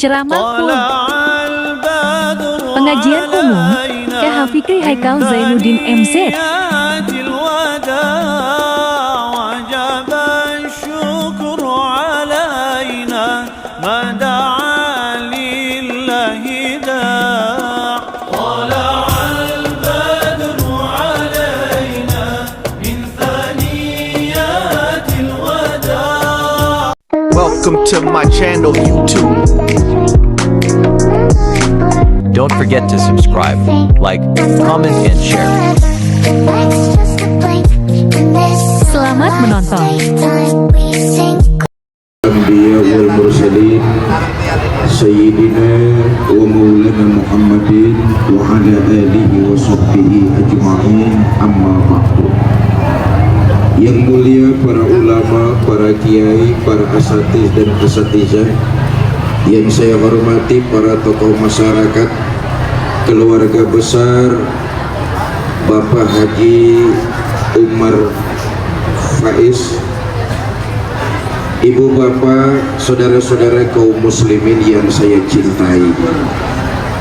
Ceramah Pengajian Umum KH Fikri Haikal Zainuddin MZ. Welcome to my channel YouTube. Don't forget to subscribe, like, comment, and share. Selamat menonton. Anbiya wal mursalin Sayyidina wa maulana Muhammadin wa ala alihi wa sahbihi ajma'in, amma ba'du. Yang mulia para ulama, para kiai, para asatiz dan asatizah, yang saya hormati para tokoh masyarakat, keluarga besar Bapak Haji Umar Faiz, ibu bapak, saudara-saudara kaum muslimin yang saya cintai.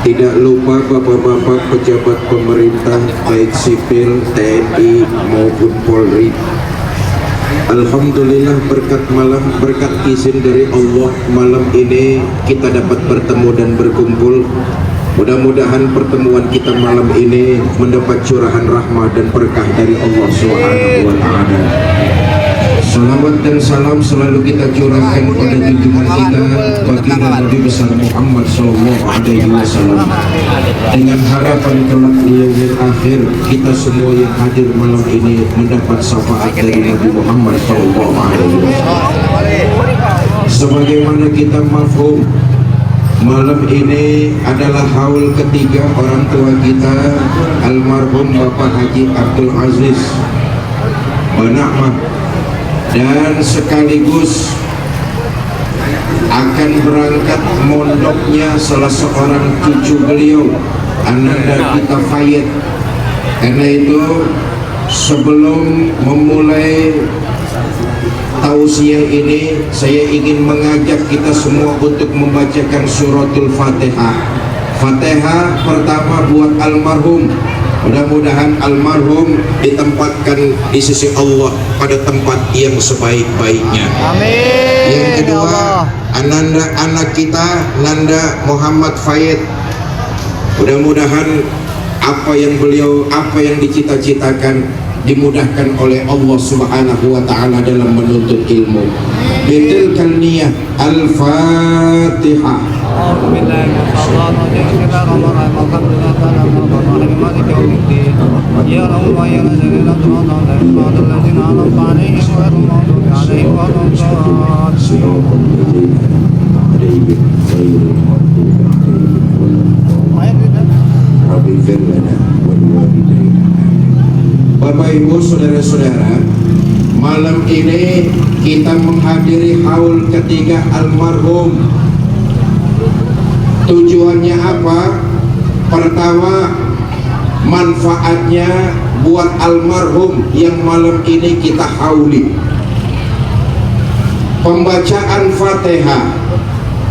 Tidak lupa bapak-bapak pejabat pemerintah baik sipil, TNI maupun Polri. Alhamdulillah berkat izin dari Allah, malam ini kita dapat bertemu dan berkumpul. Mudah-mudahan pertemuan kita malam ini mendapat curahan rahmat dan berkah dari Allah Subhanahu wa Ta'ala. Salawat dan salam selalu kita curahkan pada junjungan kita baginda Nabi besar Muhammad sallallahu alaihi wasallam. Dengan harapan kelak di yaumil akhir kita semua yang hadir malam ini mendapat syafaat dari Nabi Muhammad sallallahu alaihi wasallam. Sebagaimana kita mafhum, malam ini adalah haul ketiga orang tua kita almarhum Bapak Haji Abdul Aziz Banahmah, dan sekaligus akan berangkat mondoknya salah seorang cucu beliau, Ananda kita Fayed. Karena itu sebelum memulai tausiah ini, saya ingin mengajak kita semua untuk membacakan suratul Fatihah. Fatihah pertama buat almarhum. Mudah-mudahan almarhum ditempatkan di sisi Allah pada tempat yang sebaik-baiknya. Amin. Yang kedua, Ananda, anak kita Nanda Muhammad Fayed. Mudah-mudahan apa yang dicita-citakan dimudahkan oleh Allah Subhanahu wa Ta'ala dalam menuntut ilmu. Bitilkal niyah Al-Fatihah. Bapak Ibu saudara-saudara, malam ini kita menghadiri haul ketiga almarhum. Tujuannya apa? Pertama, manfaatnya buat almarhum yang malam ini kita hauli. Pembacaan Fatihah,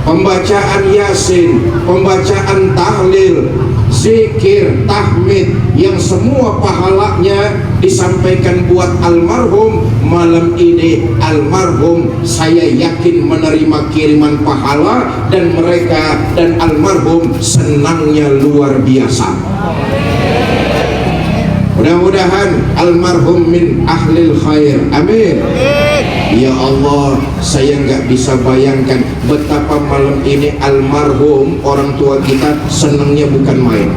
pembacaan Yasin, pembacaan tahlil, zikir, tahmid, yang semua pahalanya disampaikan buat almarhum. Malam ini almarhum saya yakin menerima kiriman pahala, dan mereka dan almarhum senangnya luar biasa. Mudah-mudahan almarhum min ahlil khair. Amin. Ya Allah, saya nggak bisa bayangkan betapa malam ini almarhum orang tua kita senangnya bukan main.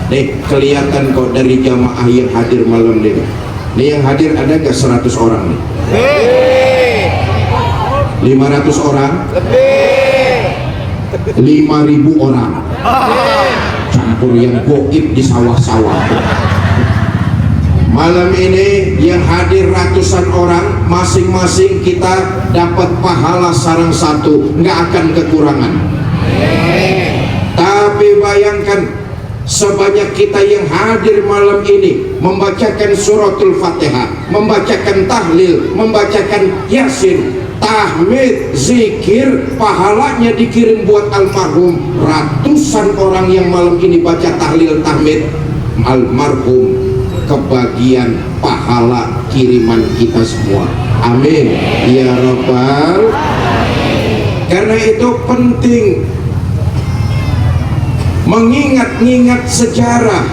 Nih kelihatan kok dari jamaah yang hadir malam ini. Nih yang hadir ada nggak 100 orang nih? 500 orang? 5.000 orang. Campur yang goib di sawah-sawah. Malam ini yang hadir ratusan orang, masing-masing kita dapat pahala sarang satu, nggak akan kekurangan. Tapi bayangkan sebanyak kita yang hadir malam ini membacakan suratul Fatihah, membacakan tahlil, membacakan Yasin, tahmid, zikir, pahalanya dikirim buat almarhum. Ratusan orang yang malam ini baca tahlil tahmid almarhum kebagian pahala kiriman kita semua. Amin ya rabbal. Karena itu penting mengingat-ingat sejarah,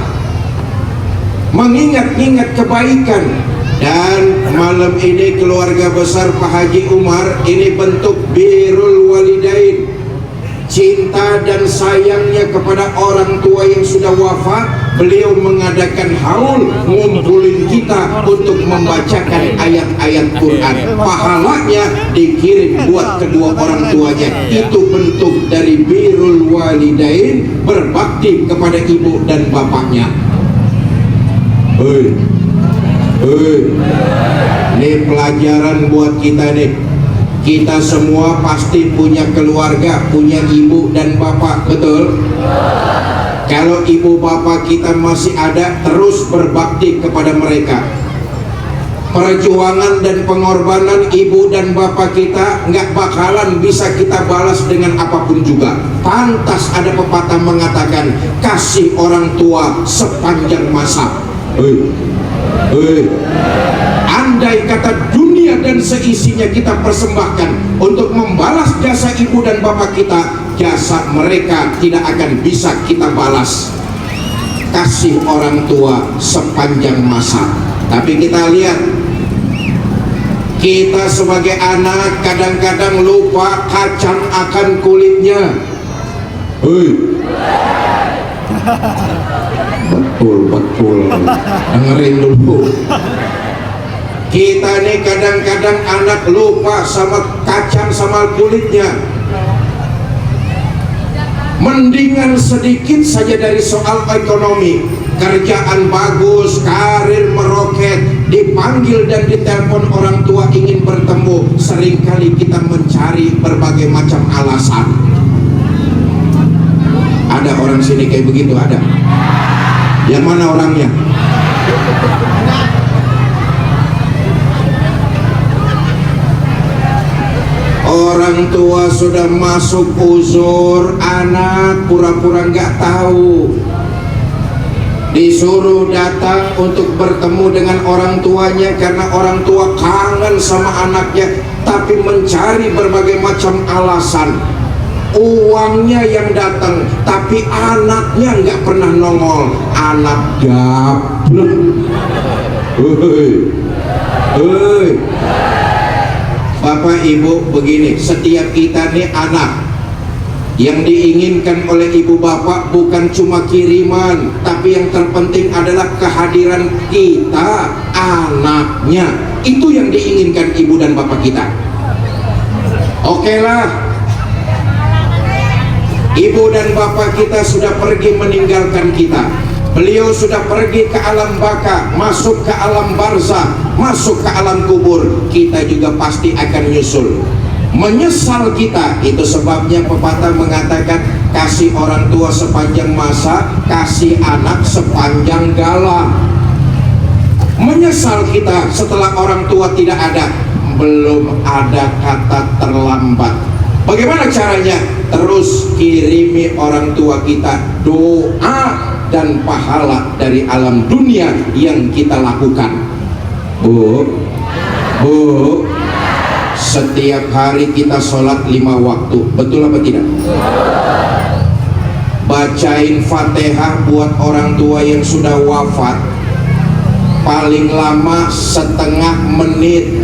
mengingat-ingat kebaikan. Dan malam ini keluarga besar Pak Haji Umar ini bentuk birrul walidain, cinta dan sayangnya kepada orang tua yang sudah wafat. Beliau mengadakan haul ngumpulin kita untuk membacakan ayat-ayat Quran. Pahalanya dikirim buat kedua orang tuanya. Itu bentuk dari birrul walidain, berbakti kepada ibu dan bapaknya. Ini pelajaran buat kita nih. Kita semua pasti punya keluarga, punya ibu dan bapak, betul? Kalau ibu bapak kita masih ada, terus berbakti kepada mereka. Perjuangan dan pengorbanan ibu dan bapak kita nggak bakalan bisa kita balas dengan apapun juga. Pantas ada pepatah mengatakan, kasih orang tua sepanjang masa. Andai kata dunia dan seisinya kita persembahkan untuk membalas jasa ibu dan bapak kita, jasa mereka tidak akan bisa kita balas. Kasih orang tua sepanjang masa. Tapi kita lihat, kita sebagai anak kadang-kadang lupa kacang akan kulitnya. Betul, dengerin dulu. Kita nih kadang-kadang anak lupa sama kacang sama kulitnya. Mendingan sedikit saja dari soal ekonomi, kerjaan bagus, karir meroket, dipanggil dan ditelepon orang tua ingin bertemu, seringkali kita mencari berbagai macam alasan. Ada orang sini kayak begitu, ada? Yang mana orangnya? Orang tua sudah masuk uzur, anak pura-pura nggak tahu. Disuruh datang untuk bertemu dengan orang tuanya karena orang tua kangen sama anaknya, tapi mencari berbagai macam alasan. Uangnya yang datang, tapi anaknya nggak pernah nongol. Anak gablek. Bapak Ibu begini, setiap kita nih anak, yang diinginkan oleh ibu bapak bukan cuma kiriman, tapi yang terpenting adalah kehadiran kita, anaknya. Itu yang diinginkan ibu dan bapak kita. Oke lah, ibu dan bapak kita sudah pergi meninggalkan kita. Beliau sudah pergi ke alam baka, masuk ke alam barzah, masuk ke alam kubur. Kita juga pasti akan nyusul. Menyesal kita, itu sebabnya pepatah mengatakan, kasih orang tua sepanjang masa, kasih anak sepanjang galah. Menyesal kita setelah orang tua tidak ada, belum ada kata terlambat. Bagaimana caranya? Terus kirimi orang tua kita doa dan pahala dari alam dunia yang kita lakukan. Bu, setiap hari kita sholat 5 waktu, betul apa tidak? Bacain Fatihah buat orang tua yang sudah wafat paling lama setengah menit.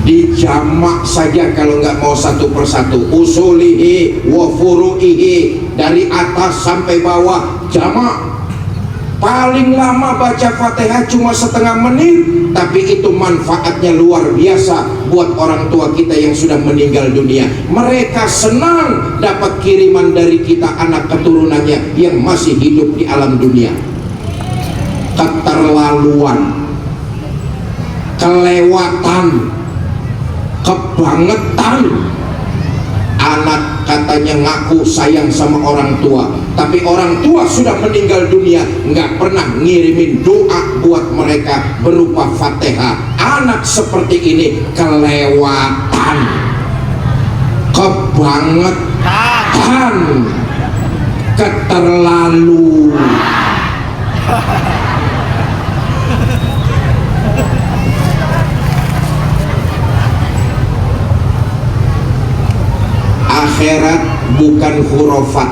Dijamak saja kalau nggak mau satu persatu. Usulihi wa furu'ihi, dari atas sampai bawah jamak. Paling lama baca Fatihah cuma setengah menit, tapi itu manfaatnya luar biasa buat orang tua kita yang sudah meninggal dunia. Mereka senang dapat kiriman dari kita, anak keturunannya yang masih hidup di alam dunia. Keterlaluan, kelewatan, kebangetan anak katanya ngaku sayang sama orang tua, tapi orang tua sudah meninggal dunia, nggak pernah ngirimin doa buat mereka berupa Fatihah. Anak seperti ini kelewatan, kebangetan, keterlaluan. Akhirat bukan khurafat.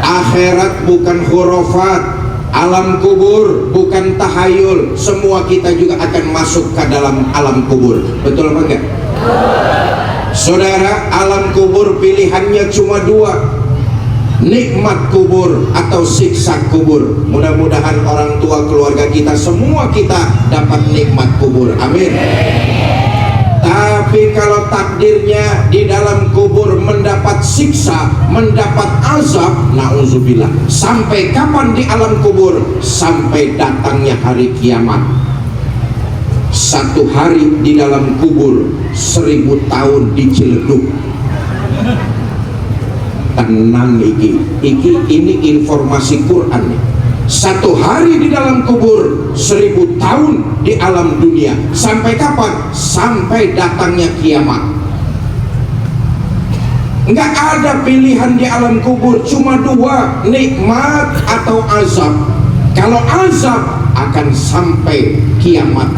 Akhirat bukan khurafat. Alam kubur bukan tahayul. Semua kita juga akan masuk ke dalam alam kubur. Betul apa enggak? Saudara, alam kubur pilihannya cuma dua, nikmat kubur atau siksa kubur. Mudah-mudahan orang tua keluarga kita, semua kita dapat nikmat kubur. Amin. Tapi kalau takdirnya di dalam kubur mendapat siksa, mendapat azab, na'udzubillah. Sampai kapan di alam kubur? Sampai datangnya hari kiamat. Satu hari di dalam kubur 1000 tahun di Ciledug. Tenang ini informasi Quran. Satu hari di dalam kubur 1000 tahun di alam dunia. Sampai kapan? Sampai datangnya kiamat. Enggak ada pilihan di alam kubur, cuma dua, nikmat atau azab. Kalau azab akan sampai kiamat.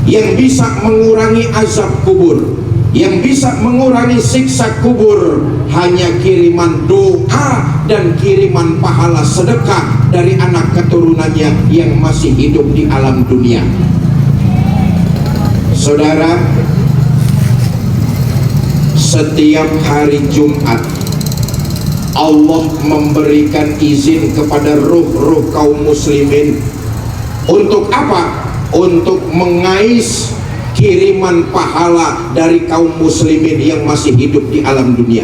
Yang bisa mengurangi azab kubur, yang bisa mengurangi siksa kubur, hanya kiriman doa dan kiriman pahala sedekah dari anak keturunannya yang masih hidup di alam dunia. Saudara, setiap hari Jumat Allah memberikan izin kepada ruh-ruh kaum muslimin. Untuk apa? Untuk mengais kiriman pahala dari kaum muslimin yang masih hidup di alam dunia.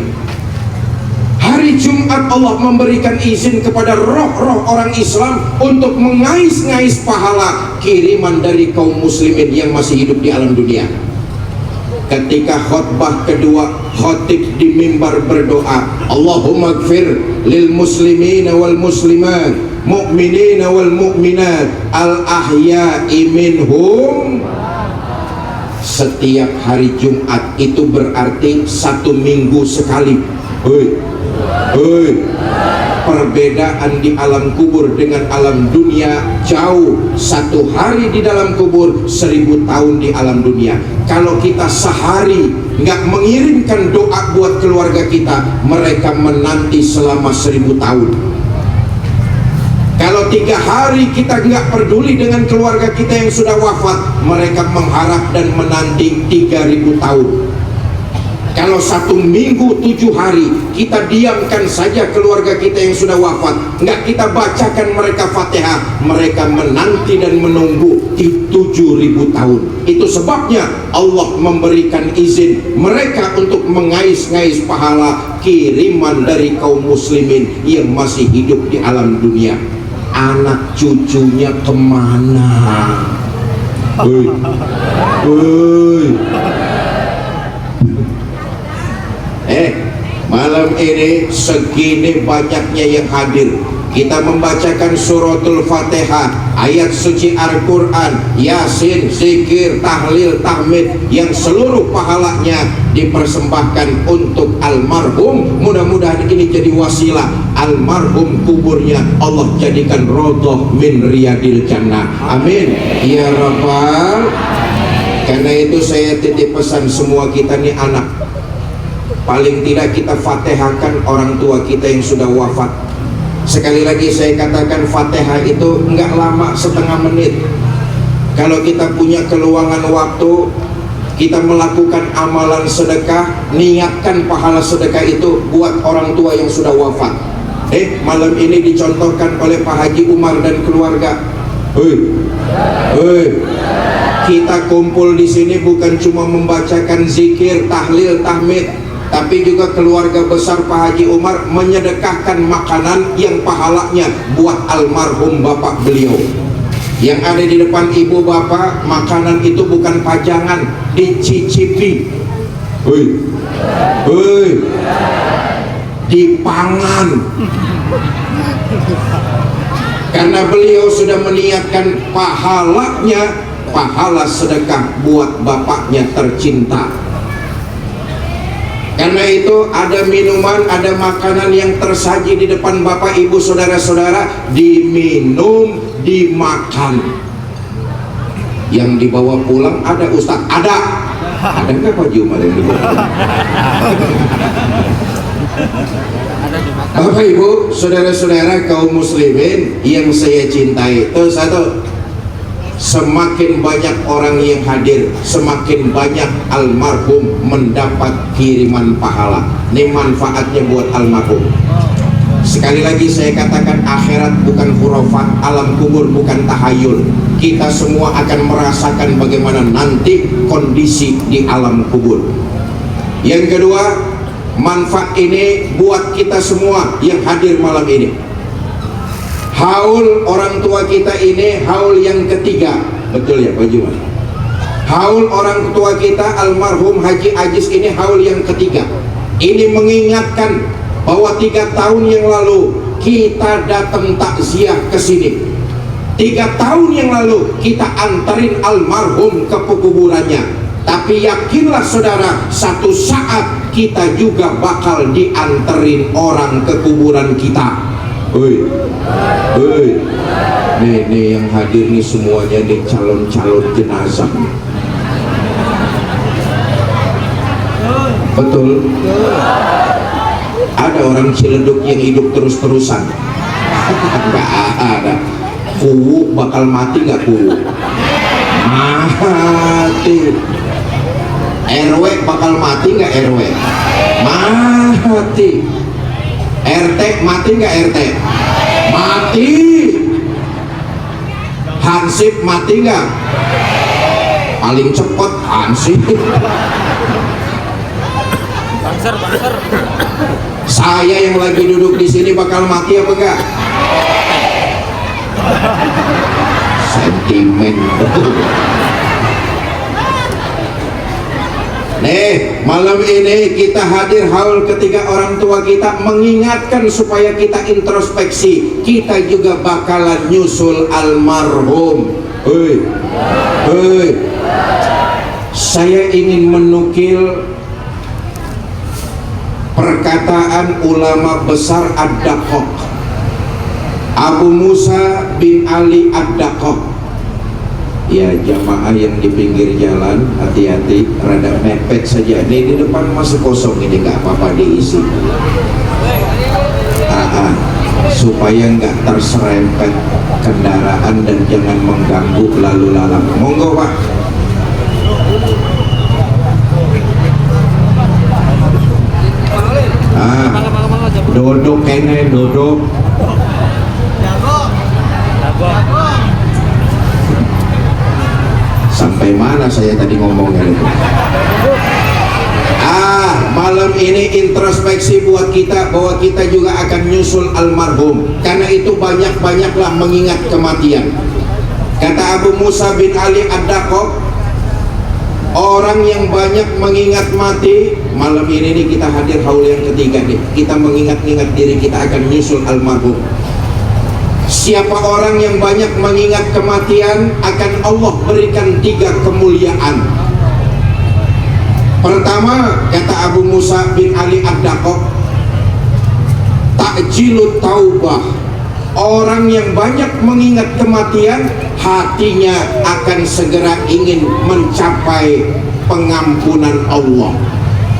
Hari Jumat Allah memberikan izin kepada roh-roh orang Islam untuk mengais-ngais pahala kiriman dari kaum muslimin yang masih hidup di alam dunia. Ketika khutbah kedua, khatib di mimbar berdoa, Allahumma gfir lil muslimina wal muslimat, mu'minina wal mu'minat, al ahya'i minhum. Setiap hari Jumat itu berarti 1 minggu sekali. Perbedaan di alam kubur dengan alam dunia jauh. 1 hari di dalam kubur 1000 tahun di alam dunia. Kalau kita sehari nggak mengirimkan doa buat keluarga kita, mereka menanti selama 1000 tahun. Kalau 3 hari kita nggak peduli dengan keluarga kita yang sudah wafat, mereka mengharap dan menanti 3000 tahun. Kalau 1 minggu 7 hari kita diamkan saja keluarga kita yang sudah wafat, nggak kita bacakan mereka Fatihah, mereka menanti dan menunggu 7000 tahun. Itu sebabnya Allah memberikan izin mereka untuk mengais-ngais pahala kiriman dari kaum muslimin yang masih hidup di alam dunia. Anak cucunya kemana? Malam ini segini banyaknya yang hadir. Kita membacakan suratul Fatihah, ayat suci Al-Quran, Yasin, zikir, tahlil, tahmid, yang seluruh pahalanya dipersembahkan untuk almarhum. Mudah-mudahan ini jadi wasilah almarhum, kuburnya Allah jadikan rodoh min riyadil jannah. Amin ya rabbal. Karena itu saya titip pesan semua kita nih anak, paling tidak kita fatihahkan orang tua kita yang sudah wafat. Sekali lagi saya katakan, Fatihah itu enggak lama, setengah menit. Kalau kita punya keluangan waktu, kita melakukan amalan sedekah, niatkan pahala sedekah itu buat orang tua yang sudah wafat. Malam ini dicontohkan oleh Pak Haji Umar dan keluarga. Kita kumpul di sini bukan cuma membacakan zikir, tahlil, tahmid, tapi juga keluarga besar Pak Haji Umar menyedekahkan makanan yang pahalanya buat almarhum bapak beliau. Yang ada di depan ibu bapak, makanan itu bukan pajangan, dicicipi. Hei, dipangan. Karena beliau sudah meniatkan pahalanya, pahala sedekah buat bapaknya tercinta. Karena itu ada minuman, ada makanan yang tersaji di depan bapak ibu saudara-saudara, diminum, dimakan. Yang dibawa pulang ada ustaz, ada nggak Pak Jumar yang dibawa pulang? Bapak ibu saudara-saudara kaum muslimin yang saya cintai, itu satu, semakin banyak orang yang hadir, semakin banyak almarhum mendapat kiriman pahala. Ini manfaatnya buat almarhum. Sekali lagi saya katakan, akhirat bukan khurafat, alam kubur bukan tahayul. Kita semua akan merasakan bagaimana nanti kondisi di alam kubur. Yang kedua, manfaat ini buat kita semua yang hadir malam ini. Haul orang tua kita ini haul yang ketiga, betul ya Pak Jumat? Haul orang tua kita almarhum Haji Ajis ini haul yang ketiga. Ini mengingatkan bahwa 3 tahun yang lalu kita datang takziah ke sini. 3 tahun yang lalu kita antarin almarhum ke kuburannya. Tapi yakinlah saudara, satu saat kita juga bakal dianterin orang ke kuburan kita. Nih yang hadir nih semuanya nih calon-calon jenazah. Betul. Ada orang Ciledug yang hidup terus-terusan? Enggak ada. Kuwu bakal mati nggak kuwu? Mati. RW bakal mati nggak RW? Mati. RT mati nggak RT? Mati. Hansip mati nggak? Paling cepet Hansip. Bangser. Saya yang lagi duduk di sini bakal mati apa enggak? Sentimen. Nih, malam ini kita hadir haul ketiga orang tua kita, mengingatkan supaya kita introspeksi. Kita juga bakalan nyusul almarhum. Saya ingin menukil perkataan ulama besar Ad-Daqqaq, Abu Musa bin Ali Ad-Daqqaq. Ya jamaah yang di pinggir jalan, hati-hati, rada mepet saja. Ini di depan masih kosong, ini nggak apa-apa diisi. Supaya nggak terserempet kendaraan dan jangan mengganggu lalu lalang. Monggo Pak. Dodok kene, dodok. Sampai mana saya tadi ngomongnya itu? Malam ini introspeksi buat kita bahwa kita juga akan nyusul almarhum. Karena itu banyak-banyaklah mengingat kematian. Kata Abu Musa bin Ali Ad-Daqqaq, orang yang banyak mengingat mati, malam ini nih kita hadir haul yang ketiga nih. Kita mengingat-ingat diri kita akan nyusul almarhum. Siapa orang yang banyak mengingat kematian, akan Allah berikan 3 kemuliaan. Pertama, kata Abu Musa bin Ali Ad-Daqqaq, takjilut taubah. Orang yang banyak mengingat kematian, hatinya akan segera ingin mencapai pengampunan Allah.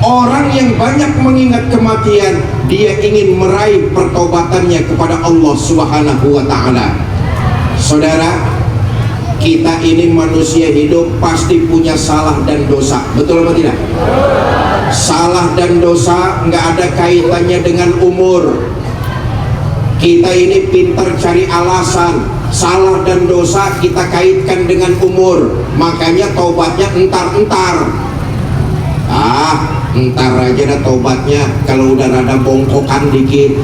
Orang yang banyak mengingat kematian, dia ingin meraih pertobatannya kepada Allah Subhanahu wa ta'ala. Saudara, kita ini manusia hidup pasti punya salah dan dosa. Betul apa tidak? Salah dan dosa nggak ada kaitannya dengan umur. Kita ini pintar cari alasan. Salah dan dosa kita kaitkan dengan umur. Makanya taubatnya entar-entar. Entar aja dah tobatnya kalau udah rada bongkokan dikit.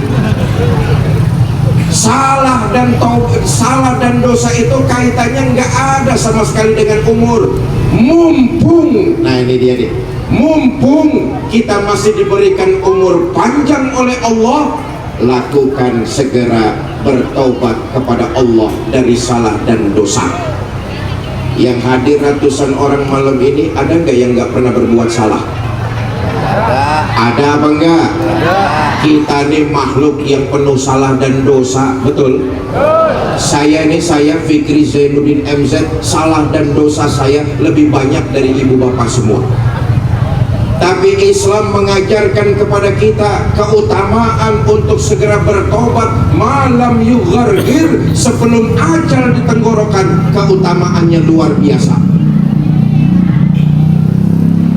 Salah dan dosa itu kaitannya nggak ada sama sekali dengan umur. Mumpung, nah ini dia nih, mumpung kita masih diberikan umur panjang oleh Allah, lakukan segera bertaubat kepada Allah dari salah dan dosa. Yang hadir ratusan orang malam ini, ada nggak yang nggak pernah berbuat salah? Ada apa enggak? Kita nih makhluk yang penuh salah dan dosa, betul? Saya Fikri Zainuddin MZ, salah dan dosa saya lebih banyak dari ibu bapak semua. Tapi Islam mengajarkan kepada kita keutamaan untuk segera bertobat malam yughargir, sebelum ajal di tenggorokan. Keutamaannya luar biasa.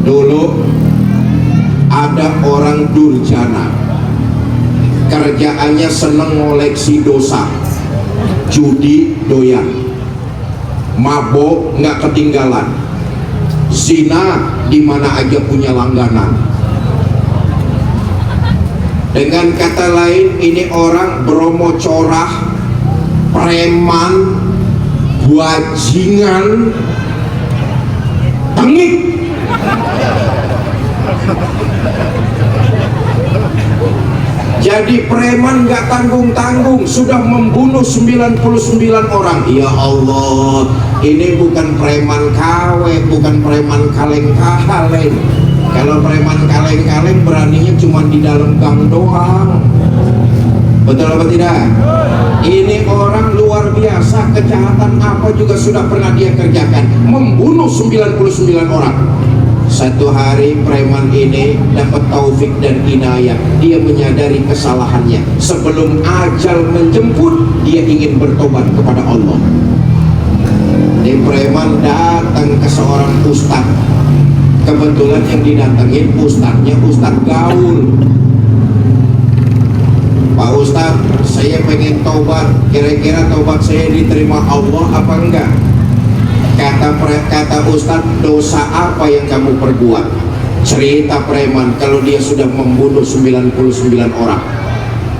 Dulu ada orang durjana, kerjaannya seneng ngoleksi dosa, judi doyan, mabok nggak ketinggalan, zina di mana aja punya langganan. Dengan kata lain, ini orang Bromo corah, preman, bajingan, tengik. Jadi preman gak tanggung-tanggung, sudah membunuh 99 orang. Ya Allah, ini bukan preman KW, bukan preman kaleng-kaleng. Kalau preman kaleng-kaleng beraninya cuma di dalam gang doang. Betul apa tidak? Ini orang luar biasa, kejahatan apa juga sudah pernah dia kerjakan, membunuh 99 orang. Satu hari preman ini dapat taufik dan inayah, dia menyadari kesalahannya. Sebelum ajal menjemput, dia ingin bertobat kepada Allah. Ini preman datang ke seorang ustadz. Kebetulan yang didatengin ustadznya ustadz gaul. Pak Ustadz, saya pengen tobat, kira-kira tobat saya diterima Allah apa enggak? Kata Ustadz, dosa apa yang kamu perbuat? Cerita preman kalau dia sudah membunuh 99 orang.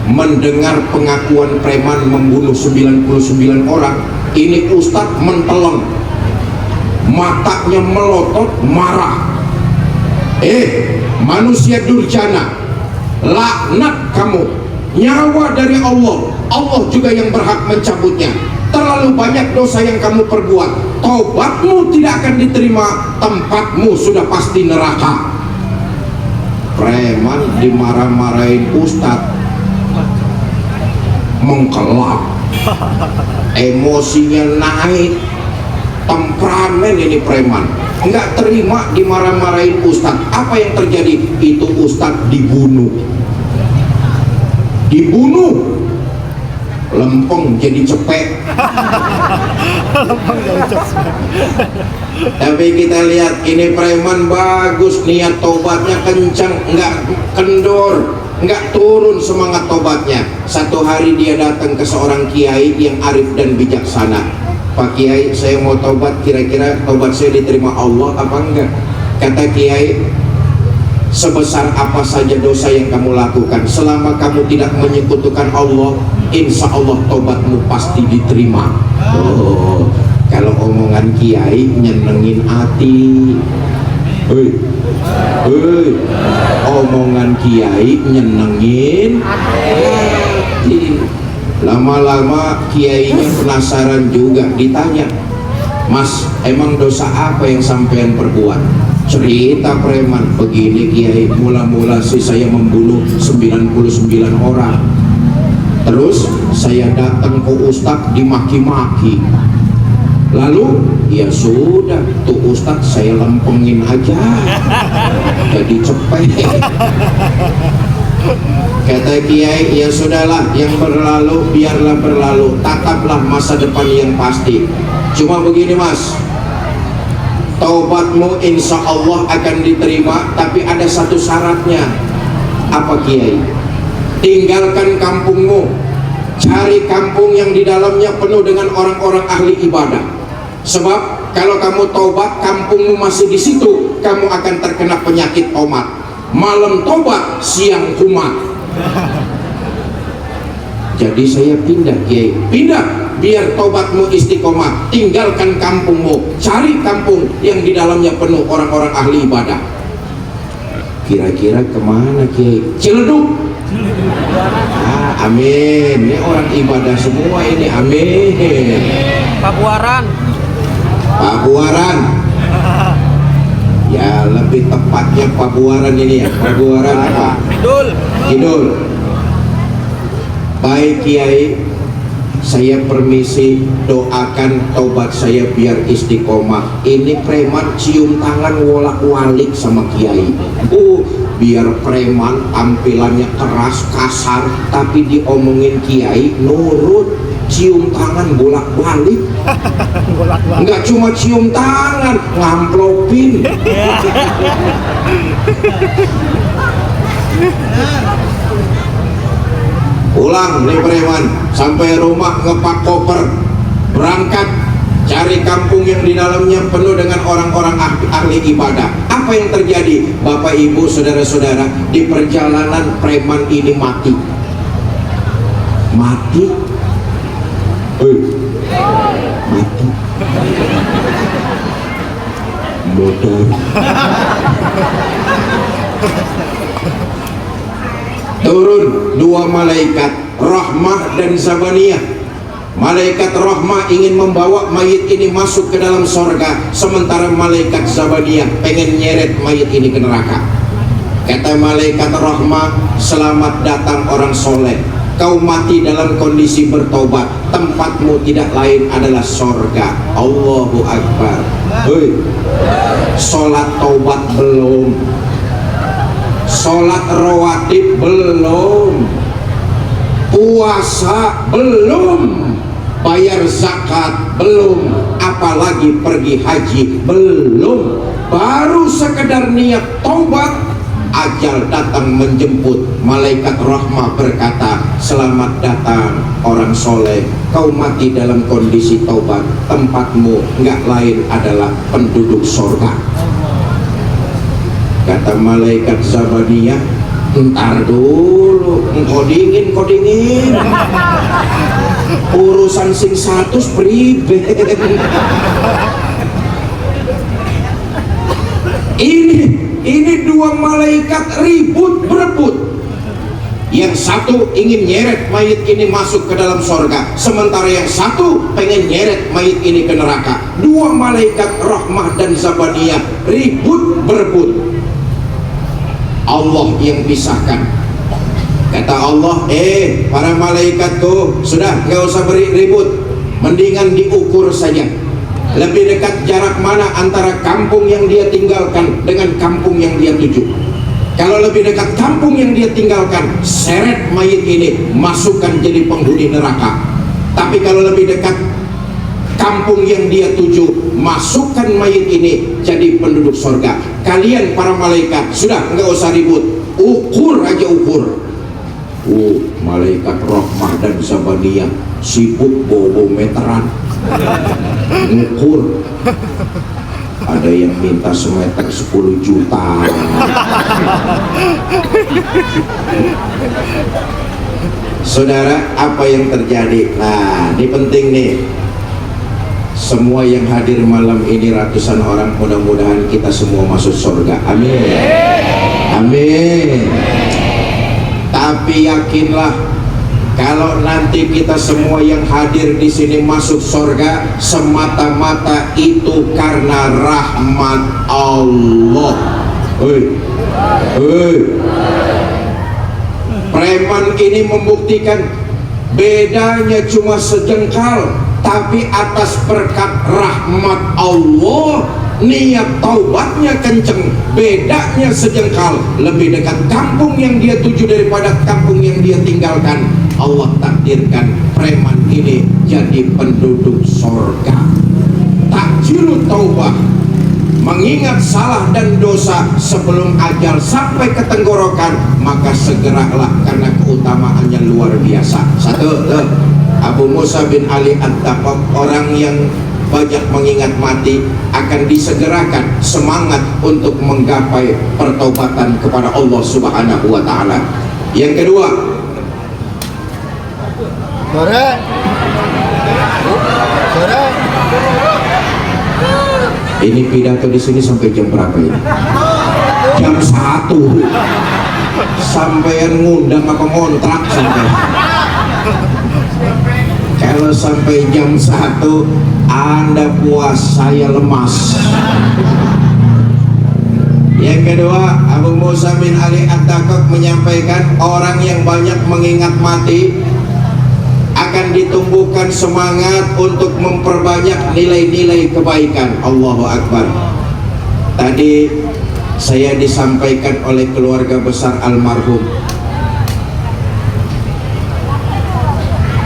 Mendengar pengakuan preman membunuh 99 orang, ini Ustadz menteleng, matanya melotot, marah. Manusia durjana, laknat kamu, nyawa dari Allah, Allah juga yang berhak mencabutnya. Terlalu banyak dosa yang kamu perbuat, tobatmu tidak akan diterima, tempatmu sudah pasti neraka. Preman dimarah-marahin ustadz, mengkelap, emosinya naik, temperamen ini preman, nggak terima dimarah-marahin ustadz. Apa yang terjadi? Itu ustadz dibunuh, lempeng jadi cepek. Tapi kita lihat ini preman bagus, niat tobatnya kencang, nggak kendor, nggak turun semangat tobatnya. Satu hari dia datang ke seorang kiai yang arif dan bijaksana. Pak Kiai, saya mau tobat, kira-kira tobat saya diterima Allah apa enggak? Kata kiai, sebesar apa saja dosa yang kamu lakukan, selama kamu tidak menyekutukan Allah, insya Allah tobatmu pasti diterima. Oh, kalau omongan kiai nyenengin hati. Omongan kiai nyenengin hati. Lama-lama kiainya penasaran juga, ditanya, Mas, emang dosa apa yang sampean perbuat? Cerita preman, begini kiai, mula-mula sih saya membunuh 99 orang. Terus saya datang ke ustadz dimaki-maki. Lalu ya sudah, tuh ustadz saya lempengin aja, jadi cepet. Kata kiai, ya sudahlah, yang berlalu biarlah berlalu, tataplah masa depan yang pasti. Cuma begini mas, taubatmu insya Allah akan diterima, tapi ada satu syaratnya. Apa kiai? Tinggalkan kampungmu, cari kampung yang di dalamnya penuh dengan orang-orang ahli ibadah. Sebab kalau kamu taubat, kampungmu masih di situ, kamu akan terkena penyakit tomat. Malam tobat, siang kumat. Jadi saya pindah, Kiai. Pindah biar tobatmu istiqomah. Tinggalkan kampungmu, cari kampung yang di dalamnya penuh orang-orang ahli ibadah. Kira-kira kemana, Kiai? Ciledug. Amin. Ini orang ibadah semua ini. Amin. Pabuaran. Ya lebih tepatnya Pabuaran ini ya. Pabuaran apa? Kidul. Baik Kiai, saya permisi, doakan tobat saya biar istiqomah. Ini preman cium tangan wolak-walik sama Kiai. Biar preman tampilannya keras, kasar, tapi diomongin Kiai nurut, cium tangan bolak-balik. Enggak cuma cium tangan, ngamplopin. Pulang nih preman, sampai rumah ngepak koper, berangkat cari kampung yang di dalamnya penuh dengan orang-orang ahli ibadah. Apa yang terjadi? Bapak Ibu saudara-saudara, di perjalanan preman ini mati. Mati. Motor. Turun dua malaikat, Rahmah dan Zabaniyah. Malaikat Rahmah ingin membawa mayit ini masuk ke dalam sorga, sementara malaikat Zabaniyah pengen nyeret mayit ini ke neraka. Kata malaikat Rahmah, selamat datang orang soleh. Kau mati dalam kondisi bertobat, tempatmu tidak lain adalah sorga. Allahu Akbar. Sholat taubat belum, sholat rawatib belum, puasa belum, bayar zakat belum, apalagi pergi haji belum. Baru sekedar niat taubat, ajal datang menjemput. Malaikat rahmah berkata, selamat datang orang soleh, kau mati dalam kondisi taubat, tempatmu nggak lain adalah penduduk sorga. Kata malaikat Zabaniyah, ntar dulu, kodingin urusan sing 100 pribe. Ini dua malaikat ribut berebut. Yang satu ingin nyeret mayit ini masuk ke dalam sorga, sementara yang satu pengen nyeret mayit ini ke neraka. Dua malaikat Rahmah dan Zabaniyah ribut berebut. Allah yang pisahkan. Kata Allah, para malaikatku, sudah nggak usah ribut, mendingan diukur saja. Lebih dekat jarak mana antara kampung yang dia tinggalkan dengan kampung yang dia tuju. Kalau lebih dekat kampung yang dia tinggalkan, seret mayit ini, masukkan jadi penghuni neraka. Tapi kalau lebih dekat kampung yang dia tuju, masukkan mayit ini jadi penduduk sorga. Kalian para malaikat, sudah nggak usah ribut, ukur aja ukur. Malaikat Rahmah dan Zabaniyah sibuk bobo meteran, ngukur. Ada yang minta semeter 10 juta. Saudara, apa yang terjadi? Nah, ini penting nih. Semua yang hadir malam ini, ratusan orang, mudah-mudahan kita semua masuk surga. Amin. Amin. Tapi yakinlah, kalau nanti kita semua yang hadir di sini masuk surga, semata-mata itu karena rahmat Allah. Preman ini membuktikan bedanya cuma sejengkal, tapi atas berkat rahmat Allah, niat taubatnya kenceng, bedanya sejengkal. Lebih dekat kampung yang dia tuju daripada kampung yang dia tinggalkan. Allah takdirkan preman ini jadi penduduk sorga. Takjilut taubah, mengingat salah dan dosa sebelum ajal sampai ke tenggorokan, maka segeralah karena keutamaannya luar biasa. Satu, Abu Musa bin Ali At-Taqab, orang yang banyak mengingat mati, akan disegerakan semangat untuk menggapai pertaubatan kepada Allah Subhanahu wa Ta'ala. Yang kedua, Sore. Sore. Ini pidato di sini sampai jam berapa ini? Jam 1. Sampean ngundang apa ngontrak sampai? Kalau sampai jam 1 Anda puas, saya lemas. Yang kedua, Abu Musa bin Ali At-Taqaf menyampaikan orang yang banyak mengingat mati akan ditumbuhkan semangat untuk memperbanyak nilai-nilai kebaikan. Allahu Akbar. Tadi saya disampaikan oleh keluarga besar almarhum,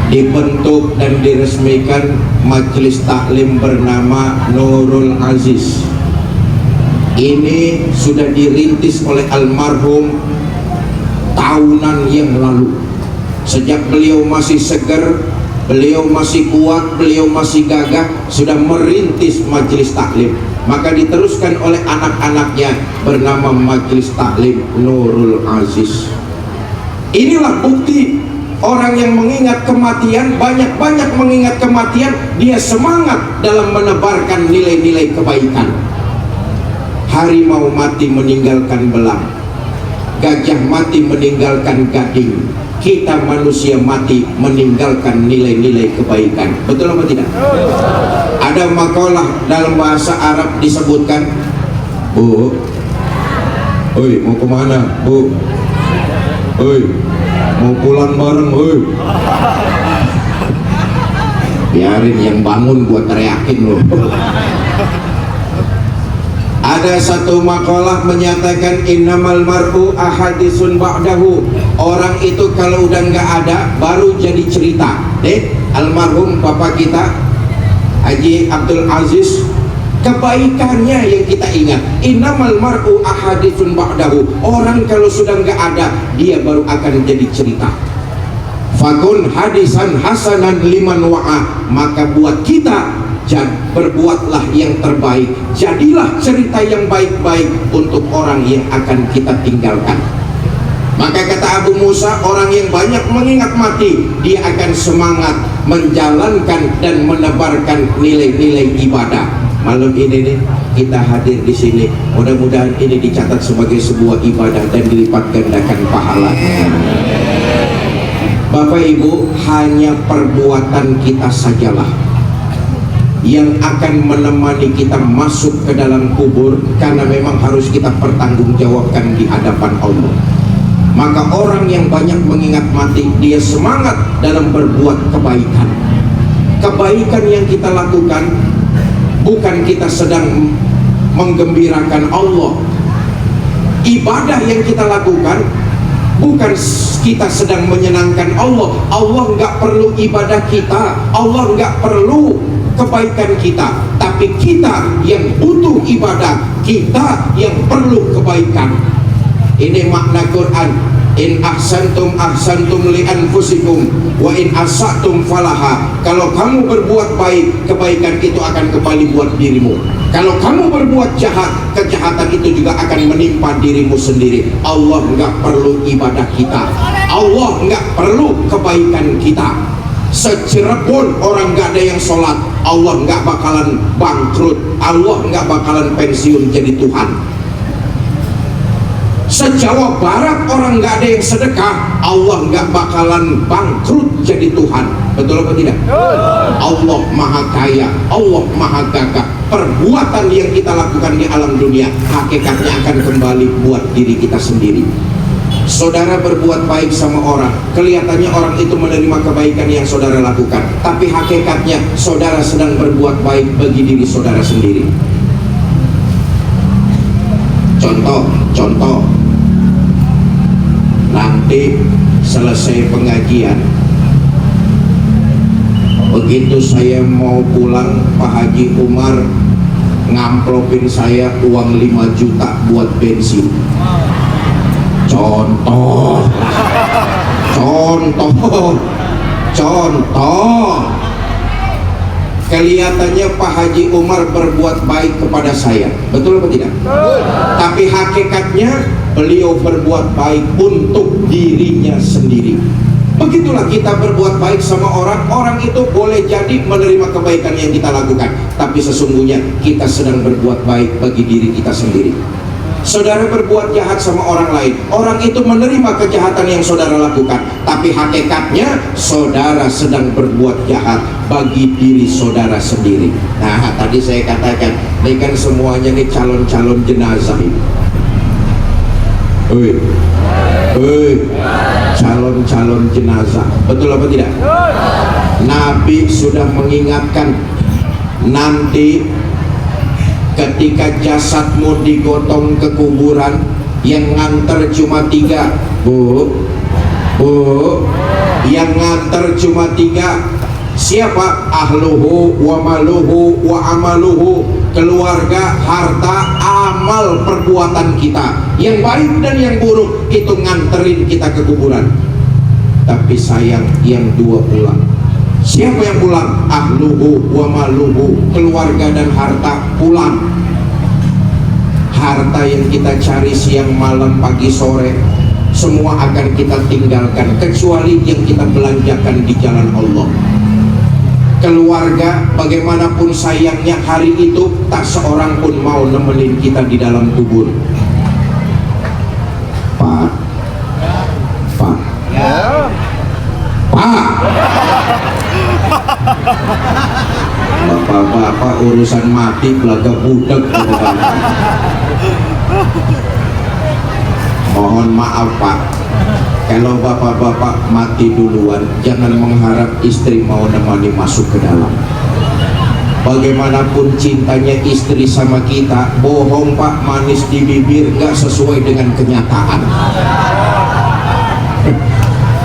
dibentuk dan diresmikan majelis taklim bernama Nurul Aziz. Ini sudah dirintis oleh almarhum tahunan yang lalu. Sejak beliau masih segar, beliau masih kuat, beliau masih gagah, sudah merintis majelis taklim. Maka diteruskan oleh anak-anaknya bernama majelis taklim Nurul Aziz. Inilah bukti orang yang mengingat kematian, banyak-banyak mengingat kematian, dia semangat dalam menebarkan nilai-nilai kebaikan. Harimau mati meninggalkan belang, gajah mati meninggalkan gading, kita manusia mati meninggalkan nilai-nilai kebaikan. Betul apa tidak? Ada makalah dalam bahasa Arab disebutkan, Bu, oi mau kemana Bu? Oi mau pulang bareng, oi. Biarin yang bangun gua teriakin loh. Ada satu makalah menyatakan innamal mar'u ahadisun ba'dahu. Orang itu kalau udah nggak ada baru jadi cerita. Almarhum bapak kita Haji Abdul Aziz, kebaikannya yang kita ingat. Innamal mar'u ahadisun ba'dahu. Orang kalau sudah nggak ada, dia baru akan jadi cerita. Fakun hadisan hasanan liman wa'a. Maka buat kita, berbuatlah yang terbaik, jadilah cerita yang baik-baik untuk orang yang akan kita tinggalkan. Maka kata Abu Musa, orang yang banyak mengingat mati, dia akan semangat menjalankan dan menebarkan nilai-nilai ibadah. Malam ini nih kita hadir di sini, mudah-mudahan ini dicatat sebagai sebuah ibadah dan dilipat gandakan pahalanya. Bapak Ibu, hanya perbuatan kita sajalah yang akan menemani kita masuk ke dalam kubur, karena memang harus kita pertanggungjawabkan di hadapan Allah. Maka orang yang banyak mengingat mati, dia semangat dalam berbuat kebaikan. Kebaikan yang kita lakukan bukan kita sedang menggembirakan Allah. Ibadah yang kita lakukan bukan kita sedang menyenangkan Allah. Allah nggak perlu ibadah kita, Allah nggak perlu kebaikan kita, tapi kita yang butuh ibadah, kita yang perlu kebaikan. Ini makna Quran. In ahsantum ahsantum li anfusikum wa in asatum falaha. Kalau kamu berbuat baik, kebaikan itu akan kembali buat dirimu. Kalau kamu berbuat jahat, kejahatan itu juga akan menimpa dirimu sendiri. Allah nggak perlu ibadah kita, Allah nggak perlu kebaikan kita. Secirebon orang nggak ada yang sholat, Allah nggak bakalan bangkrut, Allah nggak bakalan pensiun jadi Tuhan. Sejawa Barat orang nggak ada yang sedekah, Allah nggak bakalan bangkrut jadi Tuhan. Betul apa tidak? Allah maha kaya, Allah maha gagah. Perbuatan yang kita lakukan di alam dunia, hakikatnya akan kembali buat diri kita sendiri. Saudara berbuat baik sama orang, kelihatannya orang itu menerima kebaikan yang saudara lakukan, tapi hakikatnya saudara sedang berbuat baik bagi diri saudara sendiri. Contoh, nanti selesai pengajian, begitu saya mau pulang, Pak Haji Umar ngamplopin saya uang 5 juta buat bensin. Contoh. Kelihatannya Pak Haji Umar berbuat baik kepada saya, betul apa tidak? Tapi hakikatnya beliau berbuat baik untuk dirinya sendiri. Begitulah kita berbuat baik sama orang, orang itu boleh jadi menerima kebaikan yang kita lakukan, tapi sesungguhnya kita sedang berbuat baik bagi diri kita sendiri. Saudara berbuat jahat sama orang lain, orang itu menerima kejahatan yang saudara lakukan, tapi hakikatnya saudara sedang berbuat jahat bagi diri saudara sendiri. Nah, tadi saya katakan, ini kan semuanya nih calon-calon jenazah ini. Calon-calon jenazah, betul apa tidak? Nabi sudah mengingatkan, nanti ketika jasadmu digotong ke kuburan, yang nganter cuma 3, yang nganter cuma 3. Siapa? Ahluhu wa maluhu wa amaluhu, keluarga, harta, amal, perbuatan kita yang baik dan yang buruk itu nganterin kita ke kuburan. Tapi sayang, yang 2 pulang. Siapa yang pulang? Ahluhu wa maluhu, keluarga dan harta pulang. Harta yang kita cari siang malam pagi sore semua akan kita tinggalkan, kecuali yang kita belanjakan di jalan Allah. Keluarga, bagaimanapun sayangnya, hari itu tak seorang pun mau nemenin kita di dalam kubur. Pak, bapak-bapak urusan mati belaga budak. Mohon maaf Pak, kalau bapak-bapak mati duluan, jangan mengharap istri mau nemani masuk ke dalam. Bagaimanapun cintanya istri sama kita, bohong Pak, manis di bibir, gak sesuai dengan kenyataan.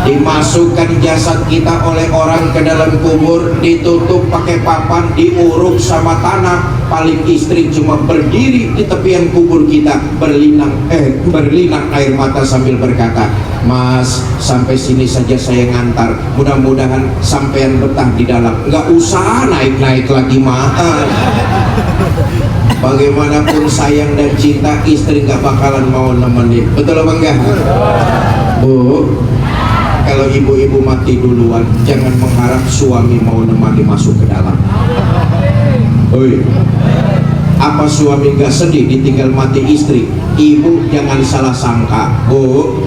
Dimasukkan jasad kita oleh orang ke dalam kubur, ditutup pakai papan, diuruk sama tanah. Paling istri cuma berdiri di tepian kubur kita, berlinang air mata sambil berkata, "Mas, sampai sini saja saya ngantar, mudah-mudahan sampean betah di dalam, nggak usah naik-naik lagi mah." Bagaimanapun sayang dan cinta, istri nggak bakalan mau nemenin, betul apa enggak? Bu, kalau ibu-ibu mati duluan, jangan mengharap suami mau nemani masuk ke dalam. Apa suami gak sedih ditinggal mati istri? Ibu jangan salah sangka, Bu,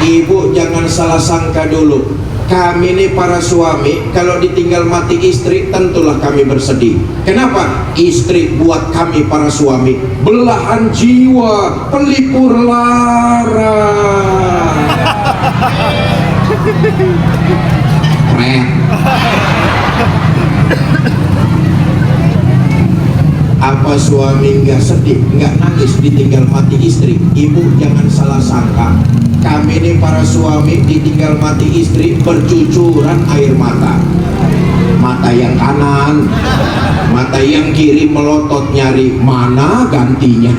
ibu jangan salah sangka dulu. Kami ini para suami, kalau ditinggal mati istri, tentulah kami bersedih. Kenapa? Istri buat kami para suami belahan jiwa, pelipur lara. Keren. Apa suami nggak sedih, nggak nangis ditinggal mati istri? Ibu jangan salah sangka, kami ini para suami ditinggal mati istri bercucuran air mata. Mata yang kanan, mata yang kiri melotot nyari mana gantinya.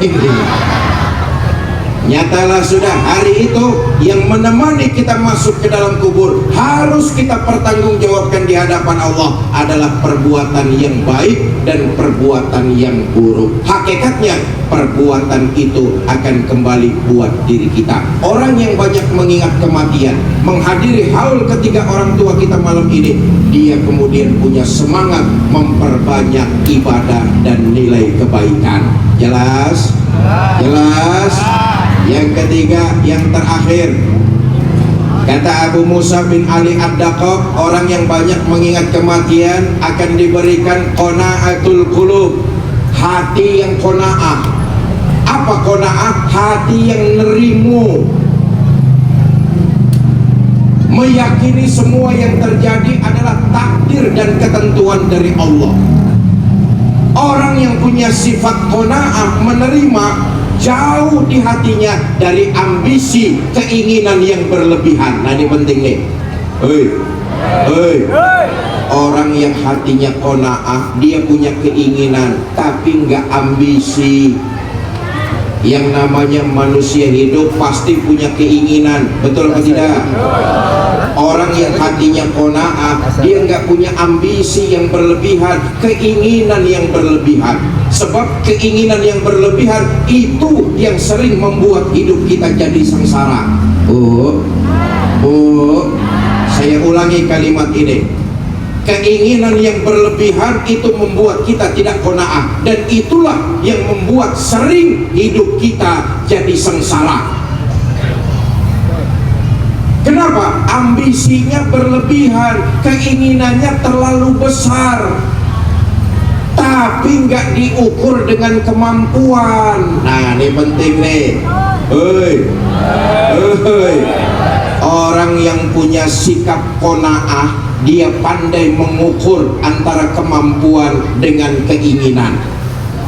Nyatalah sudah, hari itu yang menemani kita masuk ke dalam kubur, harus kita pertanggungjawabkan di hadapan Allah, adalah perbuatan yang baik dan perbuatan yang buruk. Hakikatnya perbuatan itu akan kembali buat diri kita. Orang yang banyak mengingat kematian, menghadiri haul ketiga orang tua kita malam ini, dia kemudian punya semangat memperbanyak ibadah dan nilai kebaikan. Jelas? Jelas? Yang ketiga, yang terakhir, kata Abu Musa bin Ali Ad-Daqaq, orang yang banyak mengingat kematian akan diberikan qanaatul qulub, hati yang qanaah. Apa qanaah? Hati yang nerimu, meyakini semua yang terjadi adalah takdir dan ketentuan dari Allah. Orang yang punya sifat qanaah, menerima, jauh di hatinya dari ambisi, keinginan yang berlebihan. Nah, ini penting nih. Orang yang hatinya qanaah, dia punya keinginan tapi nggak ambisi. Yang namanya manusia hidup pasti punya keinginan, betul atau tidak? Orang yang hatinya qanaah, dia nggak punya ambisi yang berlebihan, keinginan yang berlebihan. Sebab keinginan yang berlebihan itu yang sering membuat hidup kita jadi sengsara. Bu, saya ulangi kalimat ini. Keinginan yang berlebihan itu membuat kita tidak qanaah, dan itulah yang membuat sering hidup kita jadi sengsara. Kenapa? Ambisinya berlebihan, keinginannya terlalu besar, tapi nggak diukur dengan kemampuan. Nah, ini penting nih. Orang yang punya sikap qanaah, dia pandai mengukur antara kemampuan dengan keinginan.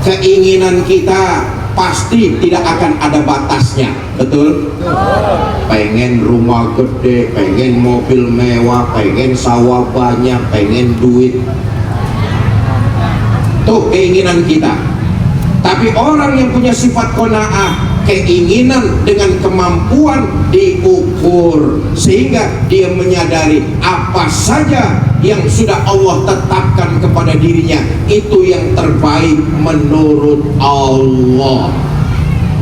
Keinginan kita pasti tidak akan ada batasnya, betul? Pengen rumah gede, pengen mobil mewah, pengen sawah banyak, pengen duit, tuh keinginan kita. Tapi orang yang punya sifat qanaah, keinginan dengan kemampuan diukur, sehingga dia menyadari apa saja yang sudah Allah tetapkan kepada dirinya itu yang terbaik menurut Allah.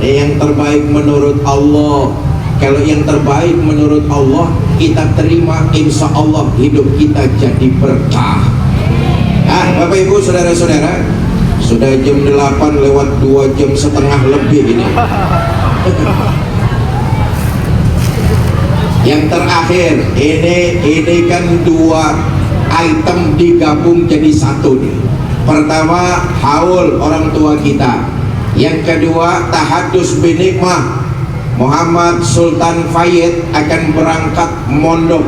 Yang terbaik menurut Allah. Kalau yang terbaik menurut Allah kita terima, insya Allah hidup kita jadi berkah. Bapak Ibu saudara-saudara, sudah jam 8 lewat 2 jam setengah lebih ini. Yang terakhir, ini kan 2 item digabung jadi satu nih. Pertama, haul orang tua kita. Yang kedua, tahadus binikmah. Muhammad Sultan Fayed akan berangkat mondok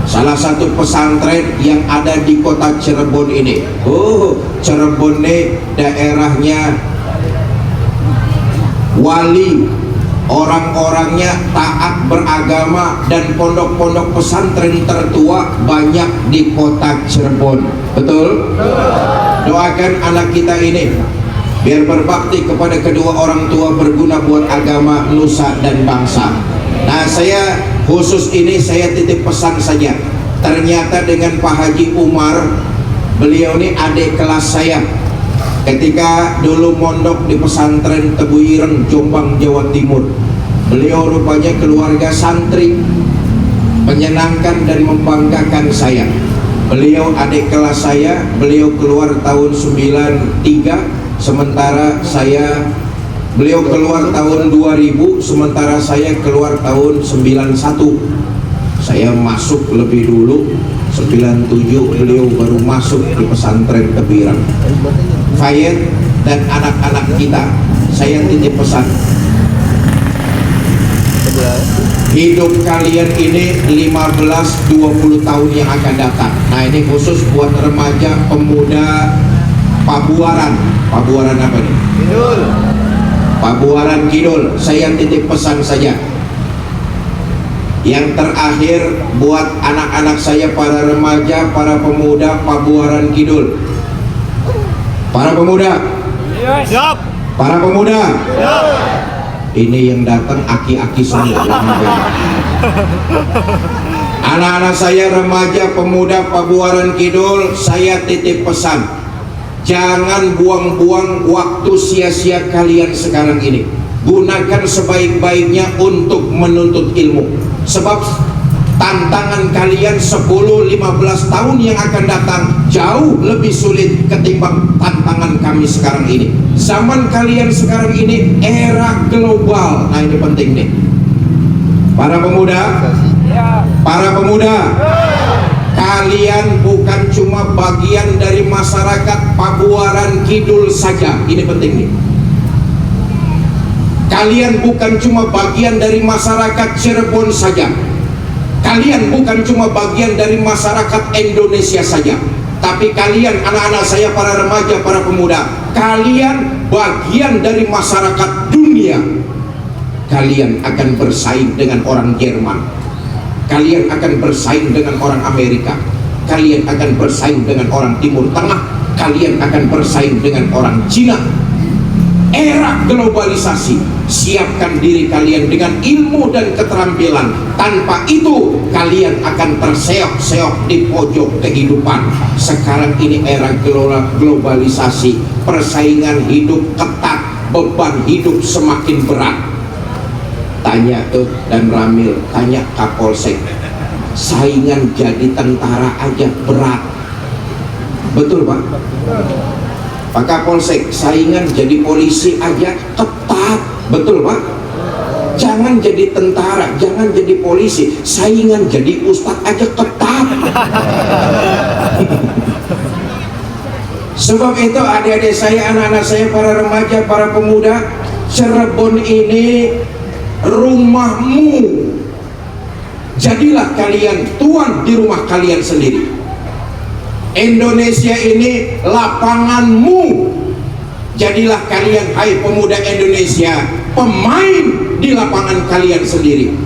salah satu pesantren yang ada di kota Cirebon ini. Cirebon ini daerahnya wali, orang-orangnya taat beragama, dan pondok-pondok pesantren tertua banyak di kota Cirebon. Betul? Doakan anak kita ini biar berbakti kepada kedua orang tua, berguna buat agama, nusa dan bangsa. Nah, saya khusus ini saya titip pesan saja. Ternyata dengan Pak Haji Umar, beliau ini adik kelas saya ketika dulu mondok di pesantren Tebu Ireng, Jombang, Jawa Timur. Beliau rupanya keluarga santri, menyenangkan dan membanggakan saya. Beliau adik kelas saya, beliau keluar tahun 93, sementara beliau keluar tahun 2000, sementara saya keluar tahun 91. Saya masuk lebih dulu, 97 beliau baru masuk di pesantren Tebiran. Fayed dan anak-anak kita, saya titip pesan. Hidup kalian ini 15-20 tahun yang akan datang. Nah, ini khusus buat remaja, pemuda Pabuaran. Pabuaran apa nih? Kidul. Pabuaran Kidul. Saya titip pesan saja. Yang terakhir buat anak-anak saya, para remaja, para pemuda Pabuaran Kidul. Para pemuda. Siap. Para pemuda. Siap. Ini yang datang aki-aki semua. Anak-anak saya remaja, pemuda Pabuaran Kidul, saya titip pesan. Jangan buang-buang waktu sia-sia kalian sekarang ini. Gunakan sebaik-baiknya untuk menuntut ilmu. Sebab tantangan kalian 10-15 tahun yang akan datang jauh lebih sulit ketimbang tantangan kami sekarang ini. Zaman kalian sekarang ini era global. Nah, ini penting nih. Para pemuda, kalian bukan cuma bagian dari masyarakat Pabuaran Kidul saja. Ini penting nih. Kalian bukan cuma bagian dari masyarakat Cirebon saja. Kalian bukan cuma bagian dari masyarakat Indonesia saja. Tapi kalian, anak-anak saya, para remaja, para pemuda, kalian bagian dari masyarakat dunia. Kalian akan bersaing dengan orang Jerman. Kalian akan bersaing dengan orang Amerika. Kalian akan bersaing dengan orang Timur Tengah. Kalian akan bersaing dengan orang Cina. Era globalisasi, siapkan diri kalian dengan ilmu dan keterampilan. Tanpa itu kalian akan terseok-seok di pojok kehidupan. Sekarang ini era globalisasi, persaingan hidup ketat, beban hidup semakin berat. Tanya tuh dan Ramil, tanya Kapolsek, saingan jadi tentara aja berat, betul Pak? Pak Kapolsek, saingan jadi polisi aja ketat, betul Pak? Jangan jadi tentara, jangan jadi polisi, saingan jadi ustadz aja ketat. Sebab itu adik-adik saya, anak-anak saya, para remaja, para pemuda, Cirebon ini rumahmu. Jadilah kalian tuan di rumah kalian sendiri. Indonesia ini lapanganmu. Jadilah kalian, hai pemuda Indonesia, pemain di lapangan kalian sendiri.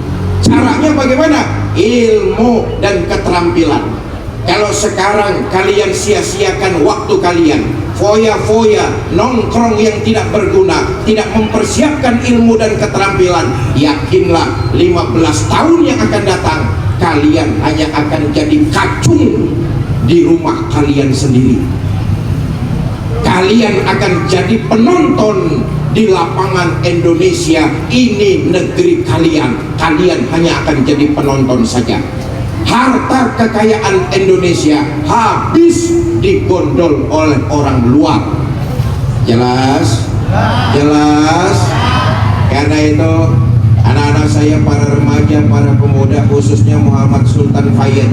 Caranya bagaimana? Ilmu dan keterampilan. Kalau sekarang kalian sia-siakan waktu kalian, foya-foya, nongkrong yang tidak berguna, tidak mempersiapkan ilmu dan keterampilan, yakinlah 15 tahun yang akan datang kalian hanya akan jadi kacung di rumah kalian sendiri. Kalian akan jadi penonton di lapangan Indonesia. Ini negeri kalian. Kalian hanya akan jadi penonton saja. Harta kekayaan Indonesia habis digondol oleh orang luar. Jelas? Jelas? Karena itu anak-anak saya, para remaja, para pemuda, khususnya Muhammad Sultan Fayed,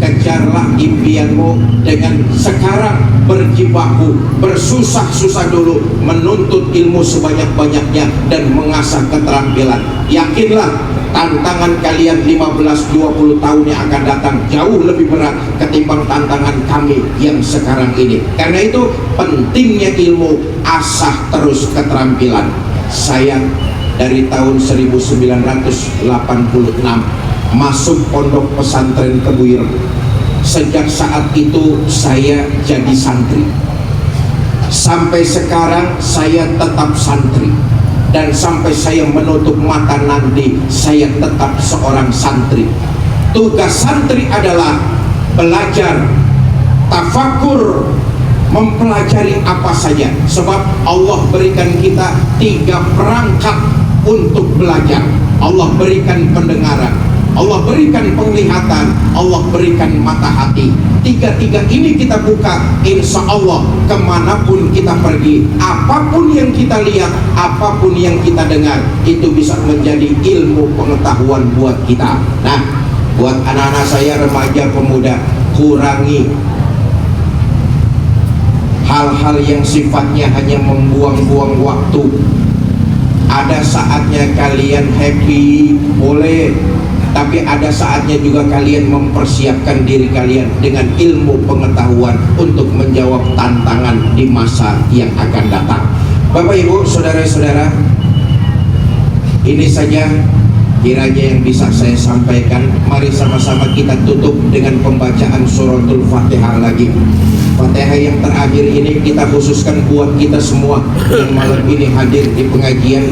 kejarlah impianmu dengan sekarang berjibaku, bersusah-susah dulu menuntut ilmu sebanyak-banyaknya dan mengasah keterampilan. Yakinlah tantangan kalian 15-20 tahun yang akan datang jauh lebih berat ketimbang tantangan kami yang sekarang ini. Karena itu pentingnya ilmu, asah terus keterampilan. Saya dari tahun 1986 masuk pondok pesantren Kebuir. Sejak saat itu saya jadi santri. Sampai sekarang saya tetap santri. Dan sampai saya menutup mata nanti, saya tetap seorang santri. Tugas santri adalah belajar, tafakur, mempelajari apa saja. Sebab Allah berikan kita 3 perangkat untuk belajar. Allah berikan pendengaran, Allah berikan penglihatan, Allah berikan mata hati. 3 ini kita buka, insya Allah kemanapun kita pergi, apapun yang kita lihat, apapun yang kita dengar, itu bisa menjadi ilmu pengetahuan buat kita. Nah, buat anak-anak saya, remaja, pemuda, kurangi hal-hal yang sifatnya hanya membuang-buang waktu. Ada saatnya kalian happy, boleh, tapi ada saatnya juga kalian mempersiapkan diri kalian dengan ilmu pengetahuan untuk menjawab tantangan di masa yang akan datang. Bapak Ibu, saudara-saudara, ini saja kiranya yang bisa saya sampaikan. Mari sama-sama kita tutup dengan pembacaan suratul Fatihah lagi. Fatihah yang terakhir ini kita khususkan buat kita semua yang malam ini hadir di pengajian.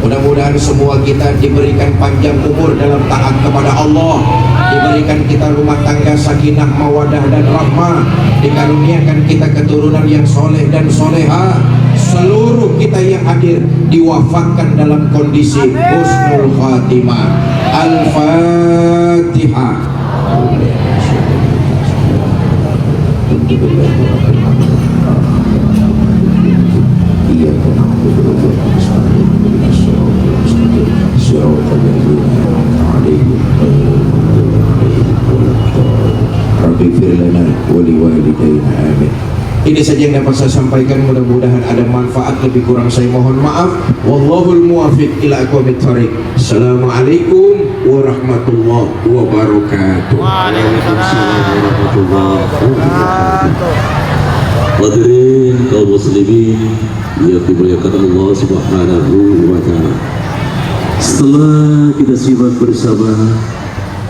Mudah-mudahan semua kita diberikan panjang umur dalam taat kepada Allah, diberikan kita rumah tangga sakinah, mawadah dan rahmah, dikaruniakan kita keturunan yang soleh dan soleha. Seluruh kita yang hadir diwafatkan dalam kondisi husnul khatimah. Al-Fatihah. Ini saja yang dapat saya sampaikan, mudah-mudahan ada manfaat, lebih kurang saya mohon maaf. Wallahul muwaffiq ila aqwamit thoriq. Assalamualaikum warahmatullahi wabarakatuh. Waalaikumsalam warahmatullahi wabarakatuh. Hadirin kaum muslimin yang dimuliakan Allah Subhanahu wa taala. Setelah kita simak bersama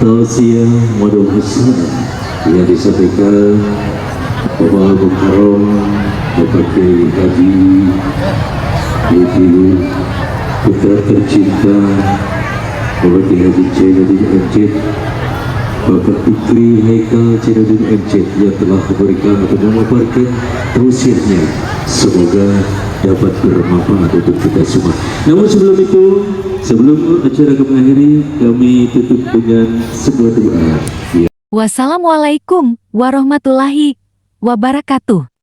tausiah modul Islam yang disampaikan Bapak Mukarram, Bapak Kiai Haji Ibu putra tercinta Bapak Kiai Haji Jainuddin MZ, Bapak Fikri Haikal Jainuddin MZ yang telah memberikan atau memaparkan tausiahnya. Semoga dapat bermanfaat untuk kita semua. Namun sebelum itu, sebelum acara kami akhiri, kami tutup dengan sebuah doa. Wassalamualaikum warahmatullahi wabarakatuh.